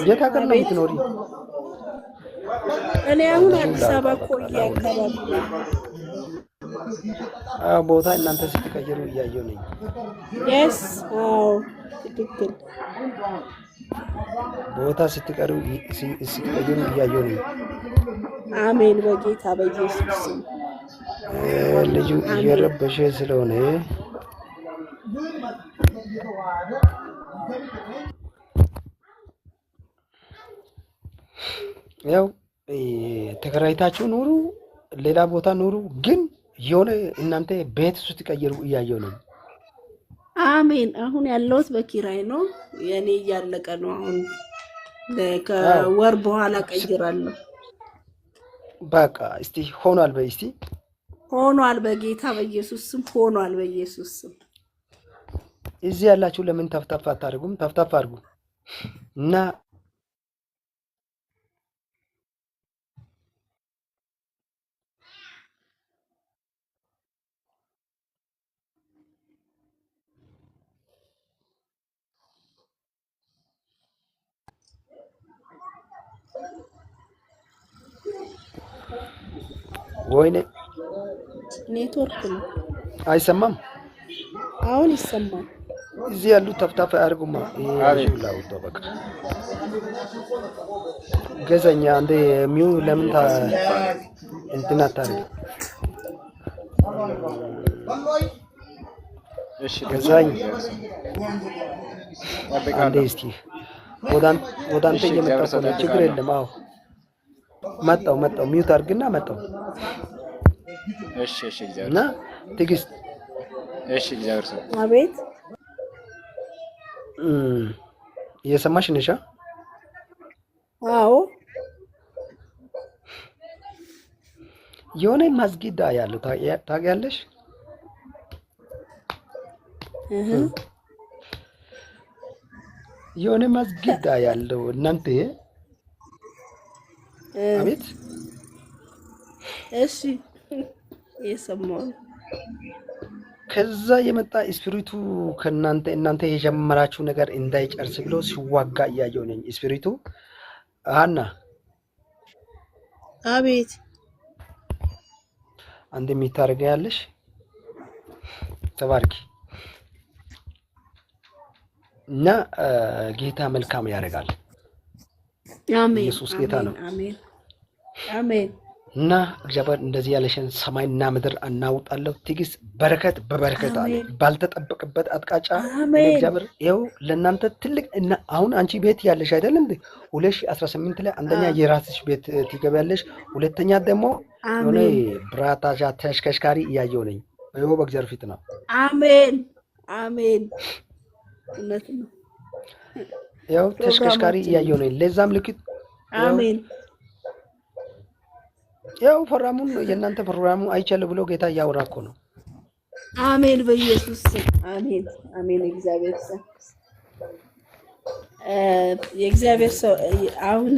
የት ሀገር ነው የምትኖሪ? እኔ አሁን አዲስ አበባ ኮዬ አካባቢ ነኝ። ቦታ እናንተ ስትቀየሩ እያየሁ ነኝ። የስ አዎ ትክክል። ቦታ ስትቀየሩ እያየሁ ነኝ። አሜን በጌታ በኢየሱስ ስም። ልጁ እየረበሸ ስለሆነ ያው ተከራይታችሁ ኑሩ፣ ሌላ ቦታ ኑሩ፣ ግን የሆነ እናንተ ቤት ስትቀየሩ እያየሁ ነው። አሜን። አሁን ያለሁት በኪራይ ነው። የኔ እያለቀ ነው። አሁን ከወር በኋላ ቀይራለሁ። በቃ እስቲ ሆኗል በይ። እስቲ ሆኗል በጌታ በኢየሱስ ስም ሆኗል በኢየሱስ ስም። እዚህ ያላችሁ ለምን ተፍተፍ አታደርጉም? ተፍተፍ አድርጉ እና ወይኔ ኔትወርክ ነው። አይሰማም? አሁን ይሰማል። እዚህ ያሉ ተፍታፍ አድርጉማ። ይሄ ላውጣ በቃ ገዘኛ እንደ ሚው ለምን እንትን አታርግ? እሺ ገዛኝ አንዴ እስቲ ወዳንተ እየመጣሁ ነው። ችግር የለም። አዎ መጣሁ ሚውት አድርግና መጣሁ። እሺ እግዚአብሔር እና ትዕግስት እሺ እግዚአብሔር ሰው አቤት እየሰማሽ ነሽ? አዎ የሆነ መስጊድ ያለው ታውቂያለሽ? የሆነ መስጊድ ያለው እናንተ አቤት እሺ እየሰማሁ ከዛ የመጣ ስፒሪቱ እናንተ የጀመራችሁ ነገር እንዳይጨርስ ብሎ ሲዋጋ እያየሁ ነኝ። ስፒሪቱ ሀና አቤት አንድ የሚታረጋ ያለሽ ተባርኪ እና ጌታ መልካም ያደርጋል። አሜን። ኢየሱስ ጌታ ነው። አሜን አሜን። እና እግዚአብሔር እንደዚህ ያለሽን ሰማይና ምድር አናውጣለሁ። ትዕግስት በረከት በበረከት አለ ባልተጠበቀበት አቅጣጫ እግዚአብሔር ይኸው ለእናንተ ትልቅ እና አሁን አንቺ ቤት ያለሽ አይደል እንዴ? 2018 ላይ አንደኛ የራስሽ ቤት ትገቢያለሽ፣ ሁለተኛ ደግሞ የሆነ ብራታጃ ተሽከሽካሪ እያየሁ ነኝ። ይኸው በእግዚአብሔር ፊት ነው። አሜን አሜን። እውነት ነው። ይኸው ተሽከሽካሪ እያየሁ ነኝ። ለዛም ልክት አሜን። ያው ፕሮግራሙን የእናንተ ፕሮግራሙ አይቻለሁ ብሎ ጌታ እያወራ እኮ ነው። አሜን በኢየሱስ ስም አሜን አሜን። የእግዚአብሔር ሰው አሁን